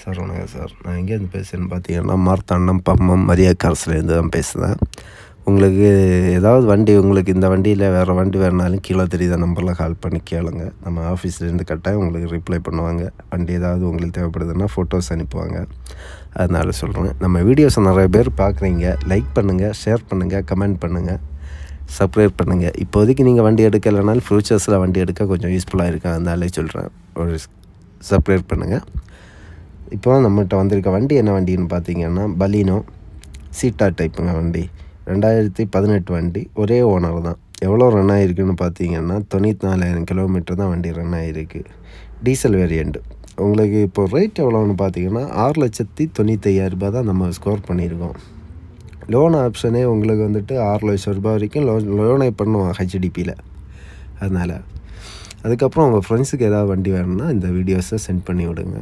Sir வணக்கம் sir. நான் எங்கேருந்து பேசுகிறேன்னு பார்த்தீங்கன்னா, மார்த்தாண்டம் பம்மம் மரியா கார்ஸ்லேருந்து தான் பேசுகிறேன். உங்களுக்கு ஏதாவது வண்டி உங்களுக்கு இந்த வண்டியில் வேறு வண்டி வேணுனாலும் கீழே தெரியுத நம்பரில் கால் பண்ணி கேளுங்க. நம்ம ஆஃபீஸ்லேருந்து கட்டாயம் உங்களுக்கு ரிப்ளை பண்ணுவாங்க. வண்டி ஏதாவது உங்களுக்கு தேவைப்படுதுன்னா ஃபோட்டோஸ் அனுப்புவாங்க. அதனால சொல்கிறேன். நம்ம வீடியோஸை நிறைய பேர் பார்க்குறீங்க. லைக் பண்ணுங்கள், ஷேர் பண்ணுங்கள், கமெண்ட் பண்ணுங்கள், சப்ஸ்கிரைப் பண்ணுங்கள். இப்போதைக்கு நீங்கள் வண்டி எடுக்கலைனாலும் ஃப்யூச்சர்ஸில் வண்டி எடுக்க கொஞ்சம் யூஸ்ஃபுல்லாக இருக்கும். அதனாலே சொல்கிறேன், ஒரு சப்ஸ்கிரைப் பண்ணுங்கள். இப்போ நம்மகிட்ட வந்திருக்க வண்டி என்ன வண்டின்னு பார்த்தீங்கன்னா, பலீனோ சீட்டா டைப்புங்க வண்டி. 2018 வண்டி. ஒரே ஓனர் தான். எவ்வளோ ரன் ஆகிருக்குன்னு பார்த்தீங்கன்னா 94,000 கிலோமீட்டர் தான் வண்டி ரன் ஆகிருக்கு. Diesel variant. உங்களுக்கு இப்போ ரேட் எவ்வளோன்னு பார்த்தீங்கன்னா 6,95,000 தான் நம்ம ஸ்கோர் பண்ணியிருக்கோம். லோன் ஆப்ஷனே உங்களுக்கு வந்துட்டு 6 லட்சம் ரூபாய் வரைக்கும் லோனே பண்ணுவோம் ஹெச்டிபியில். அதனால் அதுக்கப்புறம் உங்கள் ஃப்ரெண்ட்ஸுக்கு ஏதாவது வண்டி வேணும்னா இந்த வீடியோஸை சென்ட் பண்ணி விடுங்க.